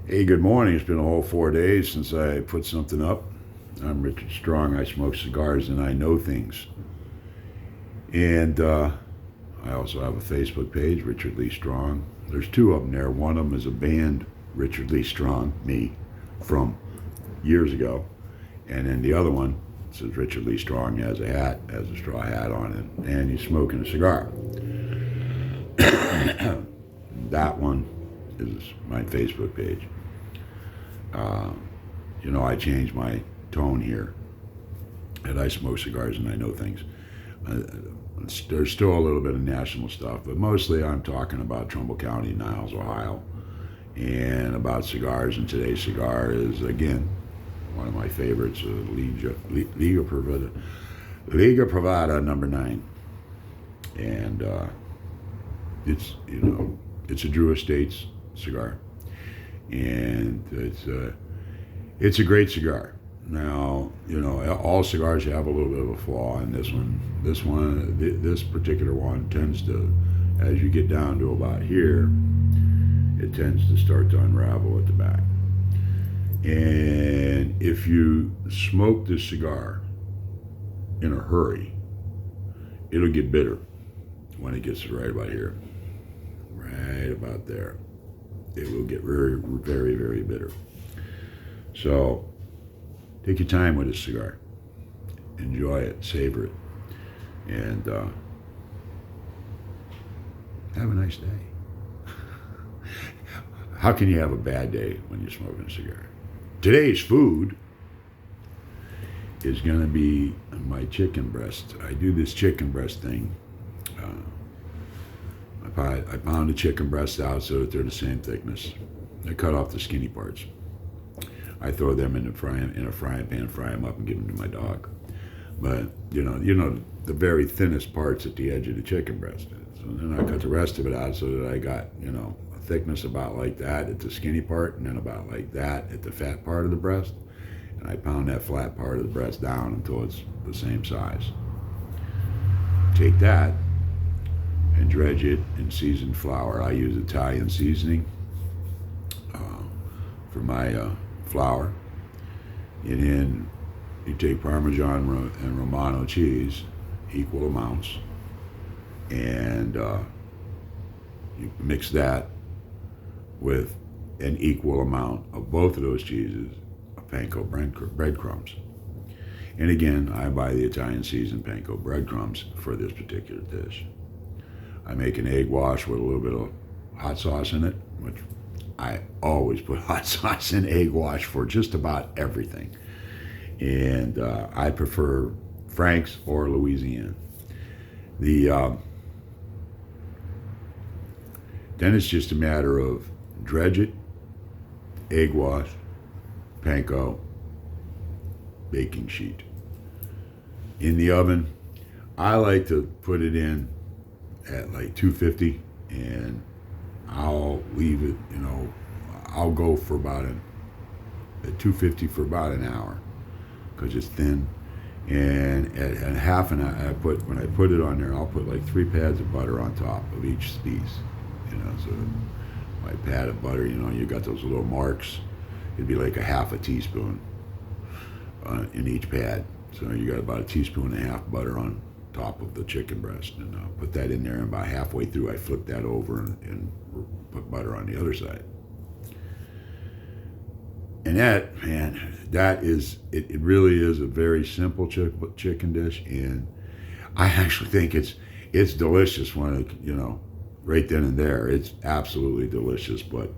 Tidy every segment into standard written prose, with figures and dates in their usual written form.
Hey, good morning. It's been a whole 4 days since I put something up. I'm Richard Strong. I smoke cigars and I know things. And I also have a Facebook page, Richard Lee Strong. There's two of them there. One of them is a band, Richard Lee Strong, me, from years ago. And then the other one says Richard Lee Strong has a hat, has a straw hat on it, and he's smoking a cigar. That one is my Facebook page. I changed my tone here. And I smoke cigars and I know things. There's still a little bit of national stuff, but mostly I'm talking about Trumbull County, Niles, Ohio, and about cigars. And today's cigar is, again, one of my favorites, Liga Privada number 9. And it's a Drew Estates cigar. And it's a great cigar. Now, all cigars have a little bit of a flaw, and this particular one tends to, as you get down to about here, it tends to start to unravel at the back. And if you smoke this cigar in a hurry, it'll get bitter when it gets right about here, right about there. It will get very, very, very bitter. So take your time with this cigar. Enjoy it, savor it, and have a nice day. How can you have a bad day when you're smoking a cigar? Today's food is going to be my chicken breast. I do this chicken breast thing. I pound the chicken breasts out so that they're the same thickness. I cut off the skinny parts. I throw them in a frying pan, fry them up, and give them to my dog. But the very thinnest parts at the edge of the chicken breast. So then I cut the rest of it out so that I got a thickness about like that at the skinny part, and then about like that at the fat part of the breast. And I pound that flat part of the breast down until it's the same size. Take that and dredge it in seasoned flour. I use Italian seasoning for my flour. And then you take Parmesan and Romano cheese, equal amounts, and you mix that with an equal amount of both of those cheeses of panko breadcrumbs. And again, I buy the Italian seasoned panko breadcrumbs for this particular dish. I make an egg wash with a little bit of hot sauce in it, which I always put hot sauce in egg wash for just about everything. And I prefer Frank's or Louisiana. Then it's just a matter of dredge it, egg wash, panko, baking sheet. In the oven, I like to put it in at like 250, and I'll leave it, I'll go for at 250 for about an hour, because it's thin. And at half an hour, when I put it on there, I'll put like 3 pads of butter on top of each piece. So my pad of butter, you got those little marks. It'd be like a half a teaspoon in each pad. So you got about 1.5 teaspoons butter on top of the chicken breast, and I'll put that in there, and about halfway through I flip that over and put butter on the other side. And that is, it really is a very simple chicken dish, and I actually think it's delicious when right then and there. It's absolutely delicious, but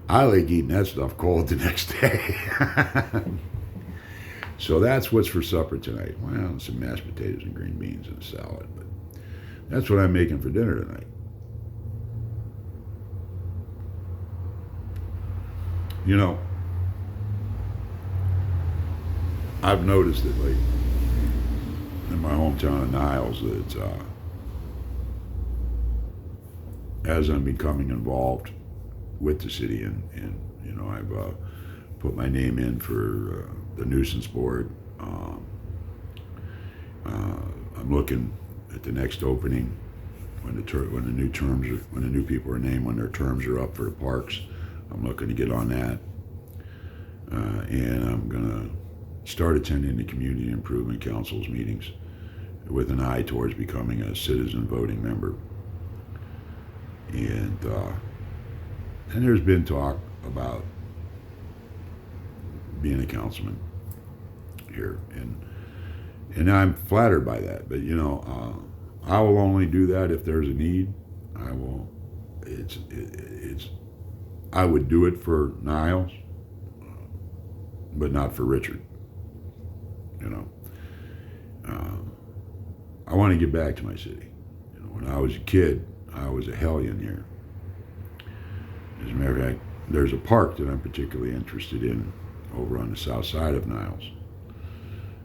I like eating that stuff cold the next day. So that's what's for supper tonight. Well, some mashed potatoes and green beans and a salad, but that's what I'm making for dinner tonight. I've noticed that, like, in my hometown of Niles, that as I'm becoming involved with the city, and I've put my name in for the nuisance board. I'm looking at the next opening when the new people are named, when their terms are up for the parks. I'm looking to get on that. And I'm going to start attending the Community Improvement Council's meetings with an eye towards becoming a citizen voting member. And there's been talk about being a councilman here, and I'm flattered by that. But I will only do that if there's a need. I will. I would do it for Niles, but not for Richard. I want to get back to my city. When I was a kid, I was a hellion here. As a matter of fact, there's a park that I'm particularly interested in over on the south side of Niles.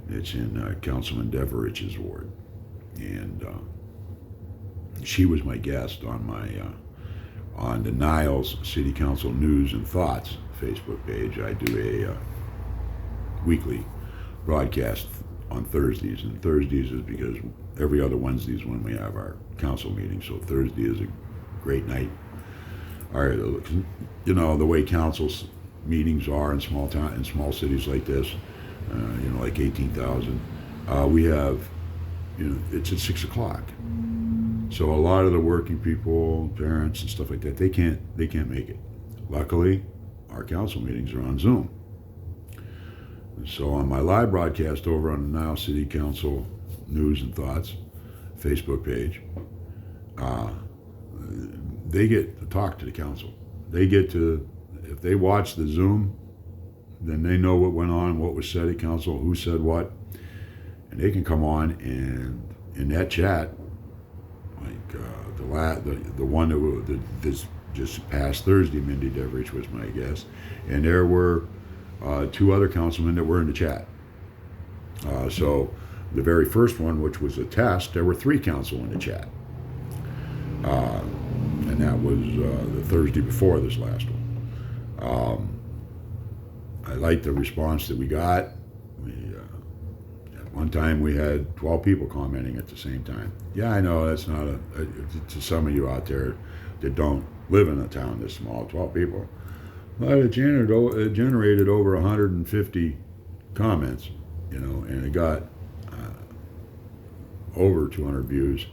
It's in Councilman Deverich's ward, and she was my guest on on the Niles City Council News and Thoughts Facebook page. I do a weekly broadcast on Thursdays, and Thursdays is because every other Wednesday is when we have our council meeting, so Thursday is a great night. The way council's meetings are in small cities like this, like 18,000, we have, it's at 6 o'clock. So a lot of the working people, parents and stuff like that, they can't make it. Luckily, our council meetings are on Zoom. So on my live broadcast over on the Niles City Council News and Thoughts Facebook page, they get to talk to the council. They get to, if they watch the Zoom, then they know what went on, what was said at council, who said what, and they can come on and in that chat, like the one that this just past Thursday, Mindy Deverich was my guest, and there were 2 other councilmen that were in the chat. So the very first one, which was a test, there were 3 council in the chat. And that was the Thursday before this last one. I liked the response that we got. At one time we had 12 people commenting at the same time. Yeah, I know that's not to some of you out there that don't live in a town this small, 12 people. But it generated over 150 comments, and it got over 200 views.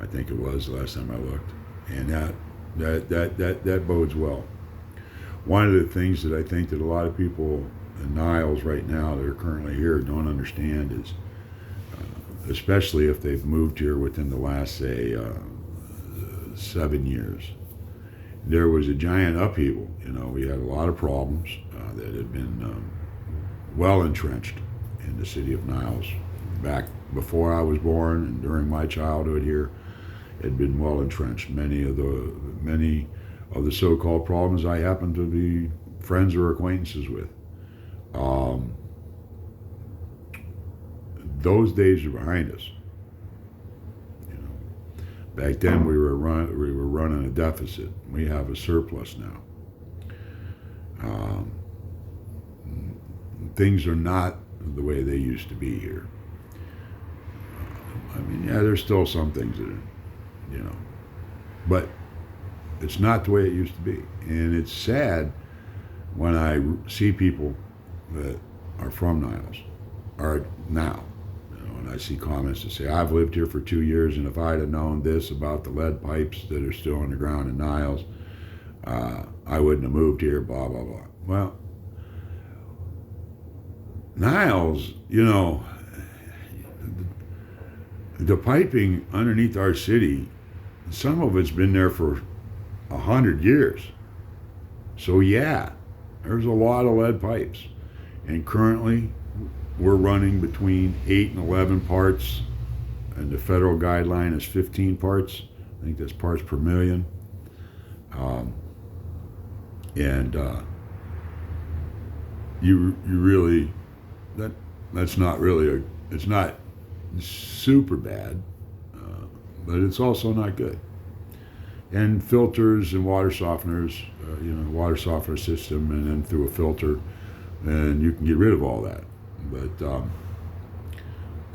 I think it was the last time I looked, and that bodes well. One of the things that I think that a lot of people in Niles right now that are currently here don't understand is, especially if they've moved here within the last, say, 7 years, there was a giant upheaval. We had a lot of problems that had been well entrenched in the city of Niles back before I was born and during my childhood here. Had been well entrenched. Many of the so-called problems I happen to be friends or acquaintances with. Those days are behind us. Back then we were running a deficit. We have a surplus now. Things are not the way they used to be here. There's still some things that are, but it's not the way it used to be. And it's sad when I see people that are from Niles, or now, and I see comments that say, I've lived here for 2 years, and if I'd have known this about the lead pipes that are still in the ground in Niles, I wouldn't have moved here, blah, blah, blah. Well, Niles, the piping underneath our city, some of it's been there for 100 years. So yeah, there's a lot of lead pipes. And currently, we're running between 8 and 11 parts, and the federal guideline is 15 parts. I think that's parts per million. You really, that's not really it's not super bad, but it's also not good. And filters and water softeners, water softener system, and then through a filter, and you can get rid of all that. But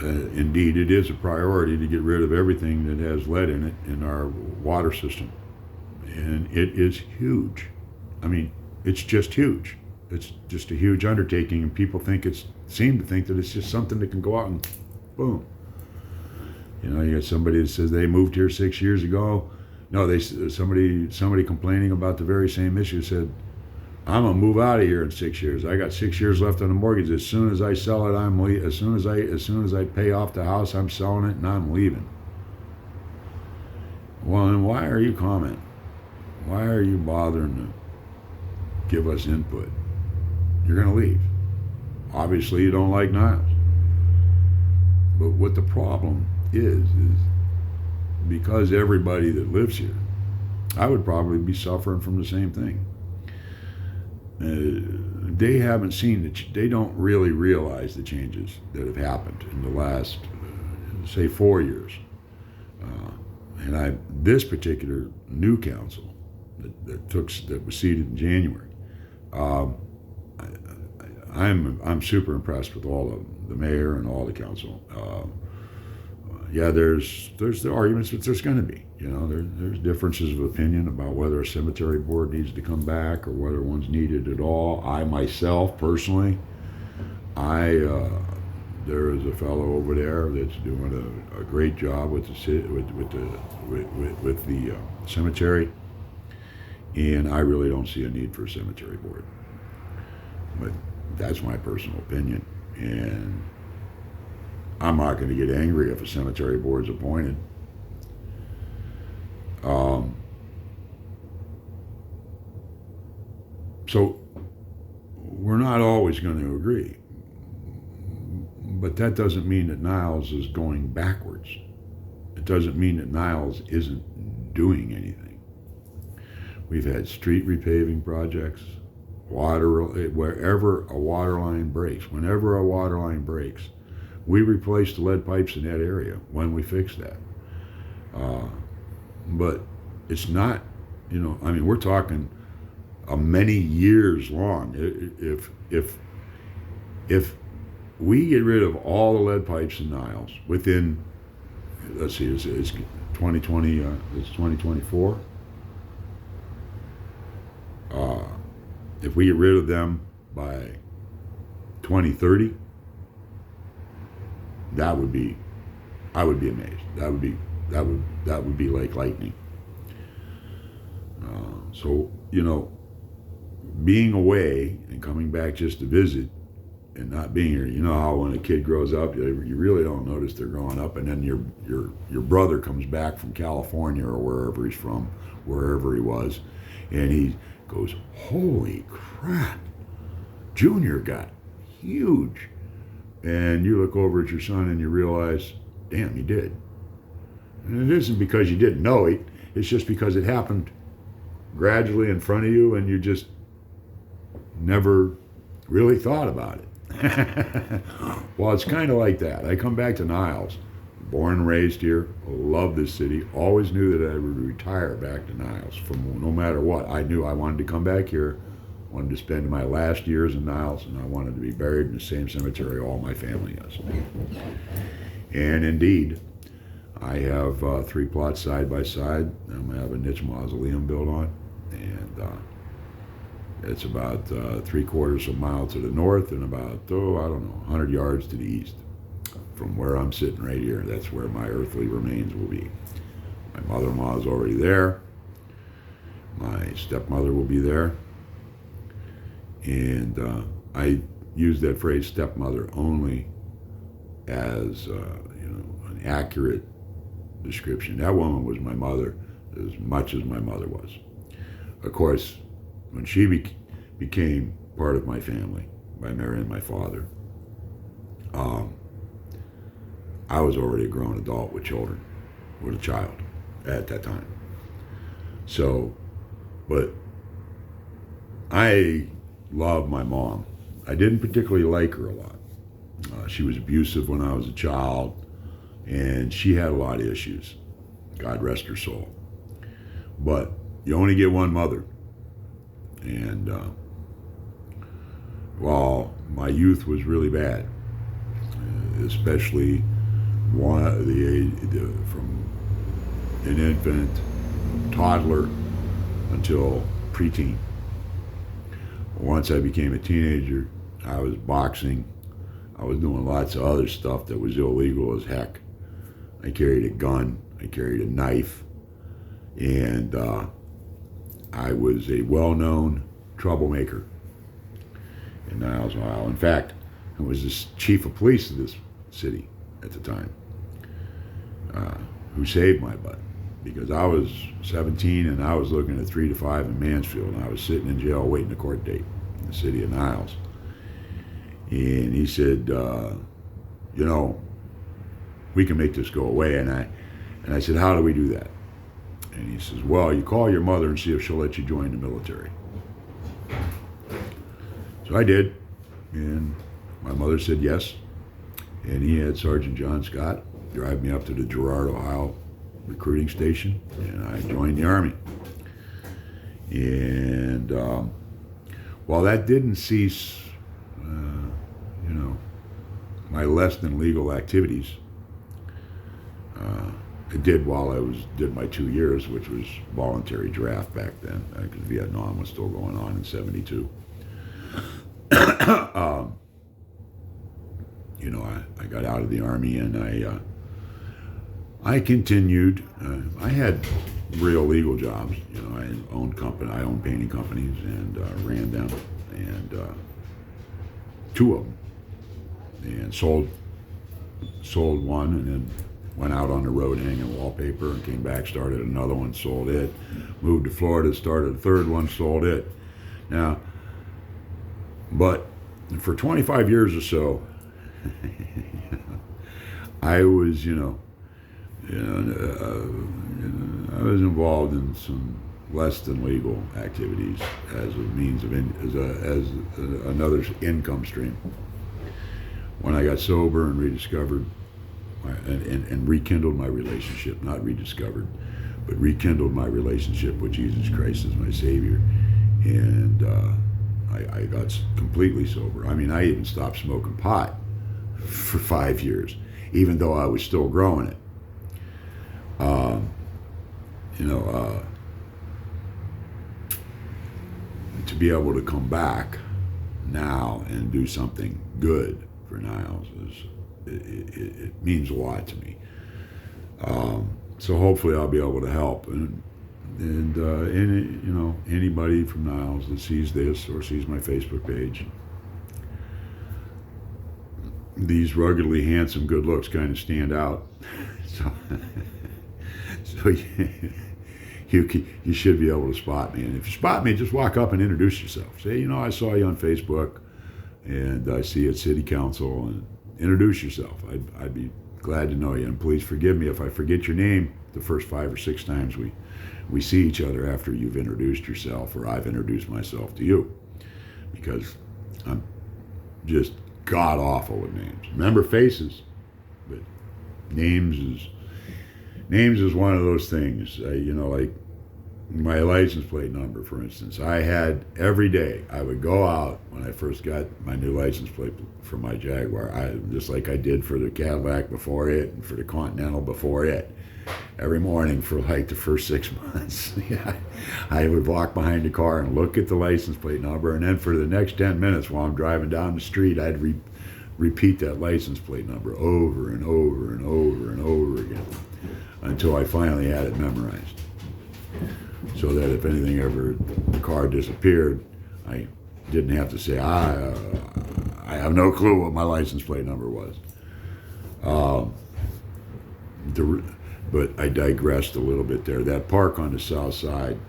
indeed, it is a priority to get rid of everything that has lead in it in our water system. And it is huge. it's just huge. It's just a huge undertaking, and people seem to think that it's just something that can go out and boom. You know, you got somebody that says they moved here 6 years ago. No, somebody complaining about the very same issue said, I'm gonna move out of here in 6 years. I got 6 years left on the mortgage. As soon as I sell it, as soon as I pay off the house, I'm selling it and I'm leaving. Well, then why are you commenting? Why are you bothering to give us input? You're gonna leave. Obviously, you don't like Niles. But what the problem is because everybody that lives here, I would probably be suffering from the same thing. They haven't seen they don't really realize the changes that have happened in the last, say, 4 years. And this particular new council that was seated in January, I'm super impressed with all of them, the mayor and all the council. Yeah, there's the arguments that there's going to be. You know, there's differences of opinion about whether a cemetery board needs to come back or whether one's needed at all. I myself, personally, there is a fellow over there that's doing a great job with the cemetery, and I really don't see a need for a cemetery board. But that's my personal opinion, and I'm not going to get angry if a cemetery board's appointed. So we're not always going to agree, but that doesn't mean that Niles is going backwards. It doesn't mean that Niles isn't doing anything. We've had street repaving projects, wherever a water line breaks, whenever a water line breaks, we replaced the lead pipes in that area when we fixed that. But it's not, you know, I mean, we're talking many years long. If we get rid of all the lead pipes in Niles within, let's see, it's 2020, it's 2024. If we get rid of them by 2030, I would be amazed. That would be like lightning. So, you know, being away and coming back just to visit and not being here, you know how when a kid grows up, you really don't notice they're growing up, and then your brother comes back from California or wherever he's from, wherever he was, and he goes, holy crap, Junior got huge. And you look over at your son and you realize, damn, he did. And it isn't because you didn't know it, it's just because it happened gradually in front of you and you just never really thought about it. Well, it's kind of like that. I come back to Niles, born and raised here, love this city, always knew that I would retire back to Niles from no matter what. I knew I wanted to come back here, wanted to spend my last years in Niles, and I wanted to be buried in the same cemetery all my family is. And indeed, I have 3 plots side by side. I'm going to have a niche mausoleum built on, and it's about 3/4 of a mile to the north and about, 100 yards to the east. From where I'm sitting right here, that's where my earthly remains will be. My mother-in-law is already there. My stepmother will be there. And I use that phrase stepmother only as an accurate description. That woman was my mother as much as my mother was. Of course, when she became part of my family by marrying my father, I was already a grown adult with children, with a child at that time. So, but I love my mom. I didn't particularly like her a lot. She was abusive when I was a child, and she had a lot of issues. God rest her soul. But you only get one mother. And while my youth was really bad, especially from an infant, toddler, until preteen, Once I became a teenager, I was boxing. I was doing lots of other stuff that was illegal as heck. I carried a gun. I carried a knife. And I was a well-known troublemaker in Niles, Ohio. In fact, I was the chief of police of this city at the time, who saved my butt, because I was 17 and I was looking at 3 to 5 in Mansfield, and I was sitting in jail waiting a court date in the city of Niles. And he said, you know, we can make this go away. And I said, how do we do that? And he says, well, you call your mother and see if she'll let you join the military. So I did, and my mother said yes. And he had Sergeant John Scott drive me up to the Girard, Ohio recruiting station, and I joined the Army. And while that didn't cease, you know, my less than legal activities, it did while I did my 2 years, which was voluntary draft back then, because Vietnam was still going on in '72. You know, I got out of the Army, and I continued. I had real legal jobs. You know, I owned painting companies, and ran them, and 2 of them, and sold one, and then went out on the road hanging wallpaper, and came back, started another one, sold it, moved to Florida, started a 3rd one, sold it. Now, but for 25 years or so, I was, I was involved in some less than legal activities as a means of as another income stream. When I got sober and rediscovered and rekindled my relationship, not rediscovered, but rekindled my relationship with Jesus Christ as my Savior, and I got completely sober. I mean, I even stopped smoking pot for 5 years, even though I was still growing it. To be able to come back now and do something good for Niles it means a lot to me. So hopefully I'll be able to help, and anybody from Niles that sees this or sees my Facebook page, these ruggedly handsome good looks kind of stand out. So you should be able to spot me. And if you spot me, just walk up and introduce yourself. Say, I saw you on Facebook, and I see you at City Council, and introduce yourself. I'd be glad to know you. And please forgive me if I forget your name the first 5 or 6 times we see each other after you've introduced yourself or I've introduced myself to you, because I'm just god awful with names. Remember faces, but names is one of those things. Like my license plate number, for instance. I had every day. I would go out when I first got my new license plate for my Jaguar. Just like I did for the Cadillac before it and for the Continental before it. Every morning for like the first 6 months, I would walk behind the car and look at the license plate number, and then for the next 10 minutes while I'm driving down the street, I'd repeat that license plate number over and over and over and over again until I finally had it memorized. So that if anything ever, the car disappeared, I didn't have to say, I have no clue what my license plate number was. But I digressed a little bit there. That park on the south side,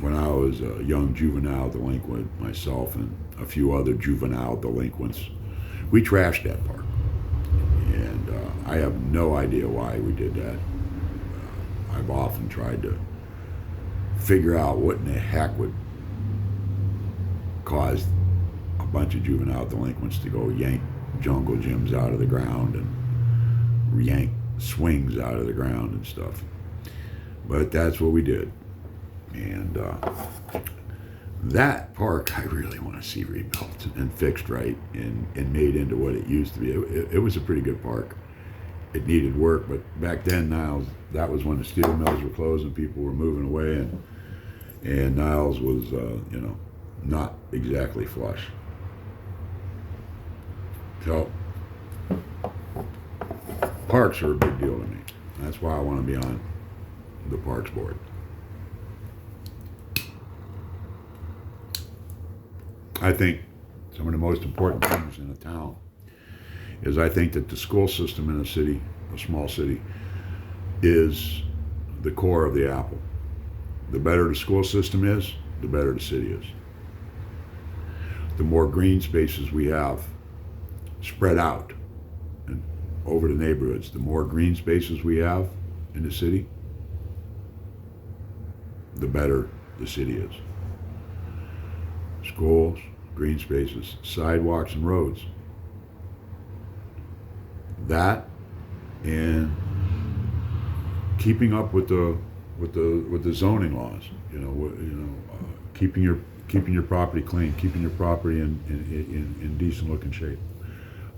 when I was a young juvenile delinquent, myself and a few other juvenile delinquents, we trashed that park. And I have no idea why we did that. I've often tried to figure out what in the heck would cause a bunch of juvenile delinquents to go yank jungle gyms out of the ground and yank swings out of the ground and stuff. But that's what we did. And that park I really want to see rebuilt and fixed right and made into what it used to be. It was a pretty good park. It needed work, but back then, Niles, that was when the steel mills were closed and people were moving away, and Niles was, not exactly flush. So parks are a big deal to me. That's why I want to be on the Parks Board. I think some of the most important things in a town is I think that the school system in a city, a small city, is the core of the apple. The better the school system is, the better the city is. The more green spaces we have spread out and over the neighborhoods, the more green spaces we have in the city, the better the city is. Schools, green spaces, sidewalks and roads. That and keeping up with the zoning laws. Keeping your property clean, keeping your property in decent looking shape.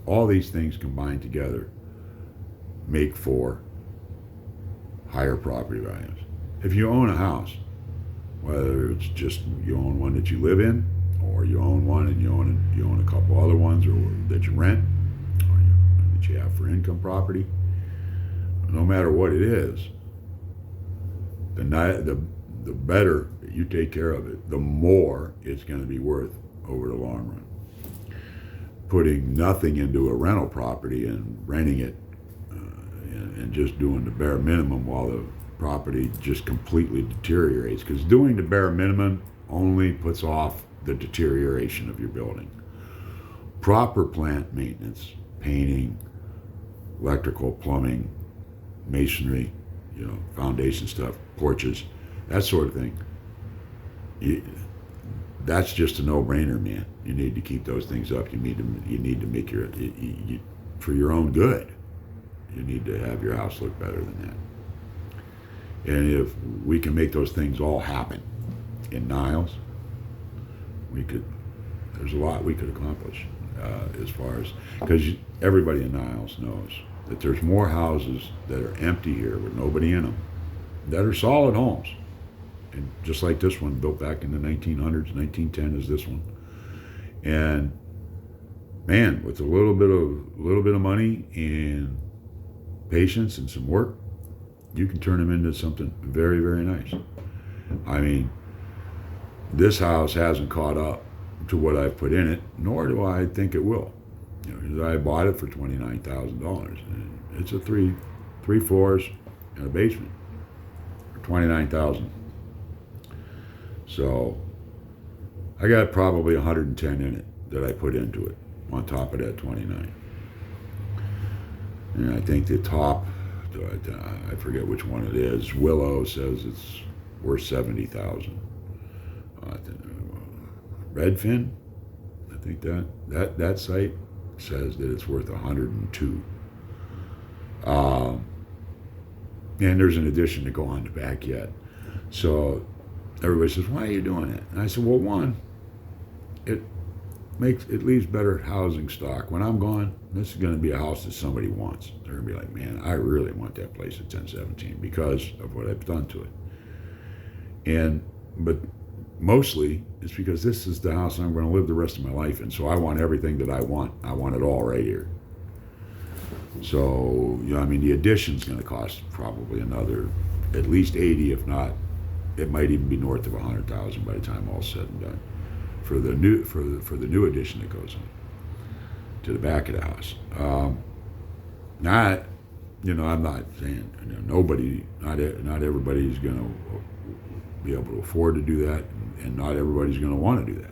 All these things combined together make for higher property values. If you own a house, whether it's just you own one that you live in, or you own one and you own a couple other ones, or that you rent, or that you have for income property, no matter what it is, the better you take care of it, the more it's going to be worth over the long run. Putting nothing into a rental property and renting it and just doing the bare minimum while the property just completely deteriorates, because doing the bare minimum only puts off the deterioration of your building. Proper plant maintenance, painting, electrical, plumbing, masonry, foundation stuff, porches, that sort of thing. That's just a no-brainer, man. You need to keep those things up. You need to make for your own good. You need to have your house look better than that. And if we can make those things all happen in Niles, there's a lot we could accomplish as far as, because everybody in Niles knows that there's more houses that are empty here with nobody in them that are solid homes. And just like this one, built back in the 1900s, 1910 is this one. And man, with a little bit of money and patience and some work, you can turn them into something very, very nice. I mean, this house hasn't caught up to what I've put in it, nor do I think it will. Because I bought it for $29,000. It's a three floors and a basement for $29,000. So I got probably 110 in it that I put into it on top of that 29. And I think the top, I forget which one it is, Willow says it's worth 70,000. Redfin, I think that site says that it's worth 102. And there's an addition to go on the back yet. So everybody says, why are you doing it? And I said, well, one, it leaves better housing stock. When I'm gone, this is going to be a house that somebody wants. They're going to be like, man, I really want that place at 1017 because of what I've done to it. But mostly it's because this is the house I'm going to live the rest of my life in. So I want everything that I want. I want it all right here. So, the addition's going to cost probably another, at least 80, if not, it might even be north of 100,000 by the time all's said and done for the new addition that goes on to the back of the house. I'm not saying not everybody's going to be able to afford to do that, and not everybody's going to want to do that.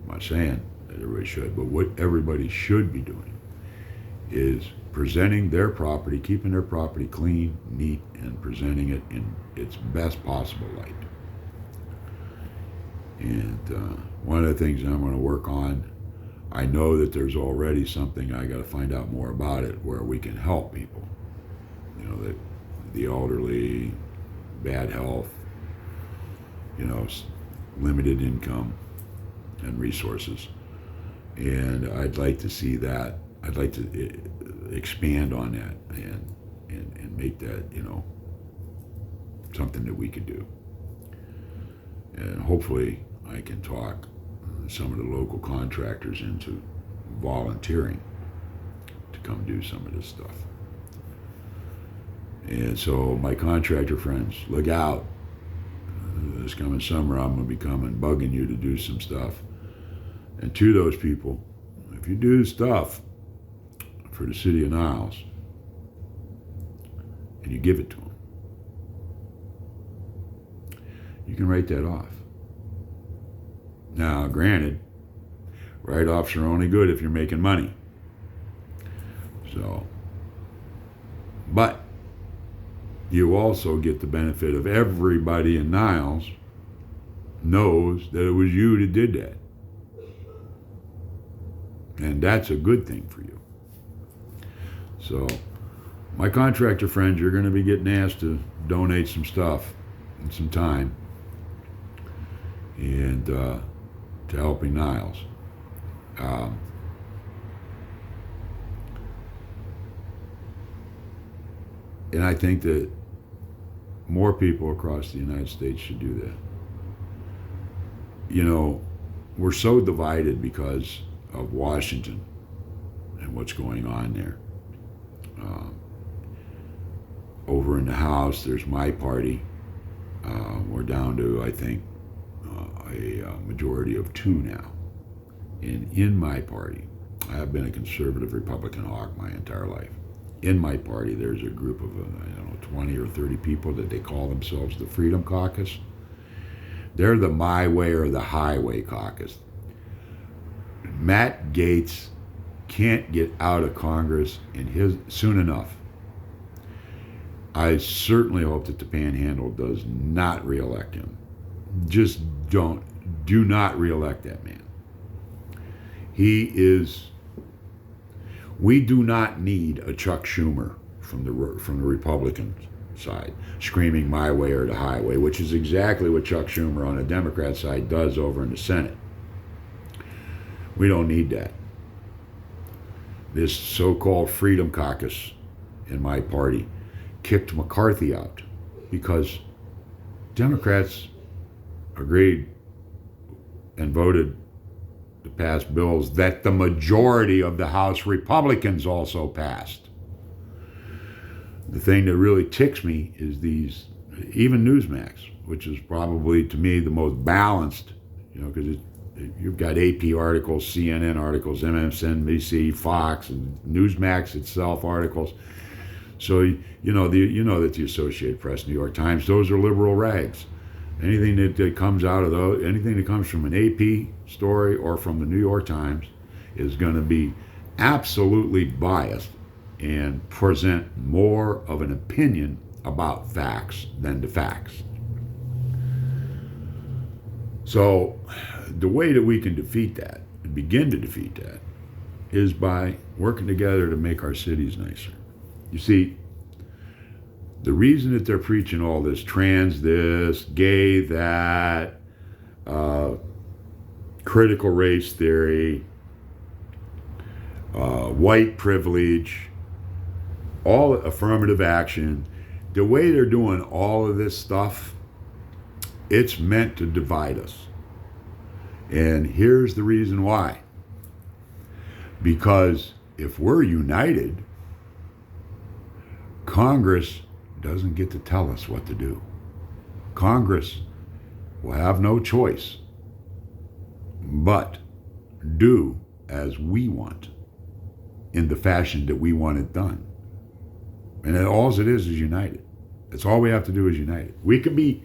I'm not saying that everybody should, but what everybody should be doing is presenting their property, keeping their property clean, neat, and presenting it in its best possible light. And one of the things I'm going to work on, I know that there's already something, I got to find out more about it, where we can help people. That the elderly, bad health, limited income and resources. And I'd like to see that. I'd like to expand on that and make that, something that we could do. And hopefully I can talk some of the local contractors into volunteering to come do some of this stuff. And so my contractor friends, look out. This coming summer, I'm going to be coming, bugging you to do some stuff. And to those people, if you do stuff for the city of Niles, and you give it to them, you can write that off. Now, granted, write-offs are only good if you're making money. So, but you also get the benefit of everybody in Niles knows that it was you that did that. And that's a good thing for you. So, my contractor friends, you're going to be getting asked to donate some stuff and some time and to helping Niles. And I think that more people across the United States should do that. You know, we're so divided because of Washington and what's going on there. Over in the House, there's my party. We're down to, I think, a majority of 2 now. And in my party, I have been a conservative Republican hawk my entire life. In my party, there's a group of, 20 or 30 people that they call themselves the Freedom Caucus. They're the My Way or the Highway Caucus. Matt Gaetz can't get out of Congress soon enough. I certainly hope that the Panhandle does not reelect him. Just do not reelect that man. We do not need a Chuck Schumer from the Republican side screaming my way or the highway, which is exactly what Chuck Schumer on the Democrat side does over in the Senate. We don't need that. This so-called Freedom Caucus in my party kicked McCarthy out because Democrats agreed and voted to pass bills that the majority of the House Republicans also passed. The thing that really ticks me is even Newsmax, which is probably to me the most balanced, because you've got AP articles, CNN articles, MSNBC, Fox, and Newsmax itself articles. So you know that the Associated Press, New York Times, those are liberal rags. Anything that comes out of those, anything that comes from an AP story or from the New York Times is going to be absolutely biased and present more of an opinion about facts than the facts. So the way that we can defeat that and begin to defeat that is by working together to make our cities nicer. You see, the reason that they're preaching all this trans this, gay that, critical race theory, white privilege, all affirmative action, the way they're doing all of this stuff, it's meant to divide us. And here's the reason why. Because if we're united, Congress doesn't get to tell us what to do. Congress will have no choice but do as we want in the fashion that we want it done. And all it is united. That's all we have to do is united. We can be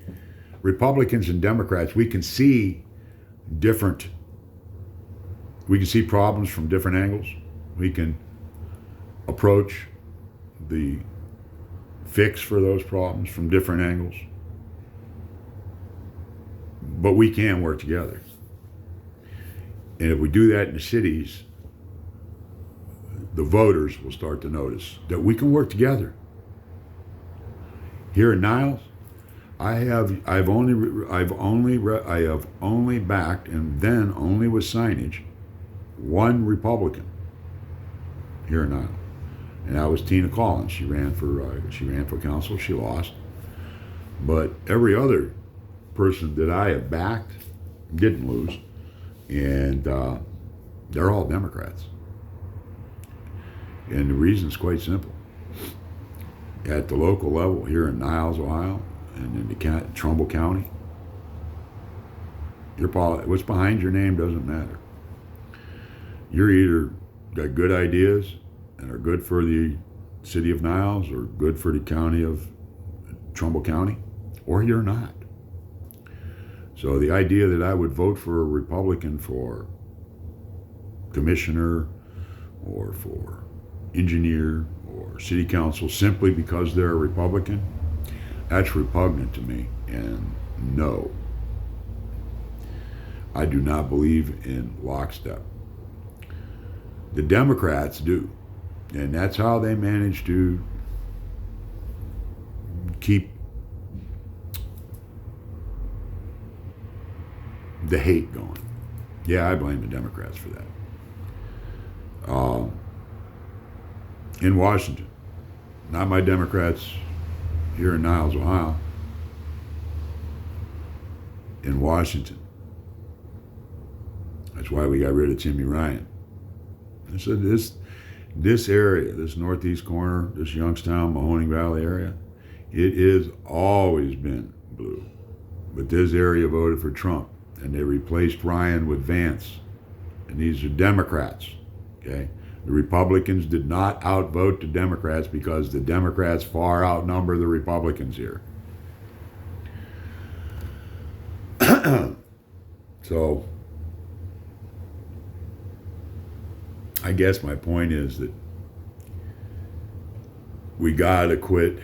Republicans and Democrats. We can see problems from different angles. We can approach the fix for those problems from different angles. But we can work together. And if we do that in the cities, the voters will start to notice that we can work together. Here in Niles, I have only backed, and then only with signage, one Republican here in Niles. And that was Tina Collins. She ran for council. She lost. But every other person that I have backed, didn't lose, and they're all Democrats. And the reason's quite simple. At the local level here in Niles, Ohio, and in the Trumbull County, what's behind your name doesn't matter. You're either got good ideas and are good for the city of Niles or good for the county of Trumbull County, or you're not. So the idea that I would vote for a Republican for commissioner or for engineer or city council simply because they're a Republican, that's repugnant to me. And no, I do not believe in lockstep. The Democrats do. And that's how they manage to keep the hate going. Yeah, I blame the Democrats for that. In Washington, not my Democrats here in Niles, Ohio. In Washington. That's why we got rid of Timmy Ryan. I said this area, this northeast corner, this Youngstown, Mahoning Valley area, it has always been blue. But this area voted for Trump, and they replaced Ryan with Vance. And these are Democrats, okay? The Republicans did not outvote the Democrats because the Democrats far outnumber the Republicans here. So, I guess my point is that we gotta quit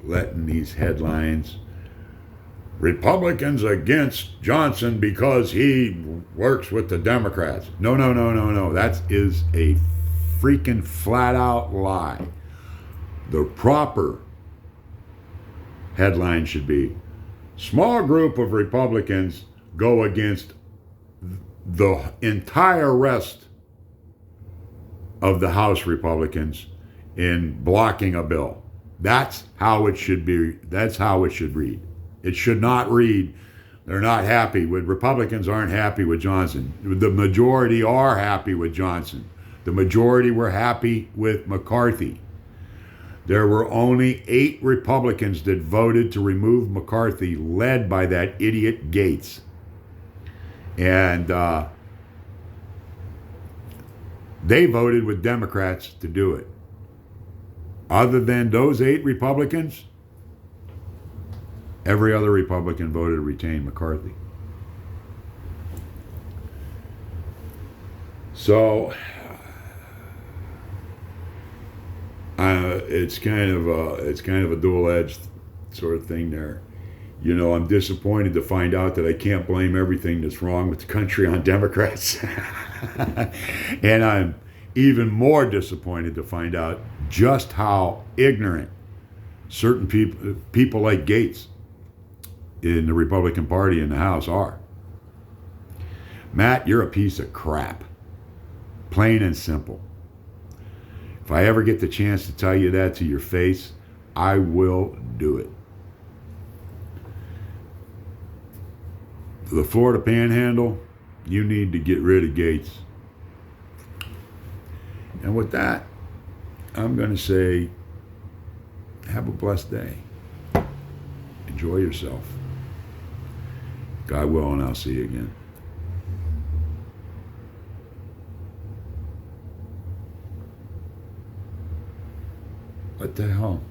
letting these headlines, Republicans against Johnson because he works with the Democrats. No. That is a freaking flat out lie. The proper headline should be, small group of Republicans go against the entire rest of the House Republicans in blocking a bill. That's how it should be. That's how it should read. It should not read, they're not happy with, Republicans aren't happy with Johnson. The majority are happy with Johnson. The majority were happy with McCarthy. There were only 8 Republicans that voted to remove McCarthy, led by that idiot Gates. And they voted with Democrats to do it. Other than those 8 Republicans, every other Republican voted to retain McCarthy. So it's kind of a dual-edged sort of thing there. You know, I'm disappointed to find out that I can't blame everything that's wrong with the country on Democrats. And I'm even more disappointed to find out just how ignorant certain people like Gates in the Republican Party in the House are. Matt, you're a piece of crap. Plain and simple. If I ever get the chance to tell you that to your face, I will do it. The Florida Panhandle, you need to get rid of Gates. And with that, I'm going to say, have a blessed day. Enjoy yourself. God willing, I'll see you again. What the hell?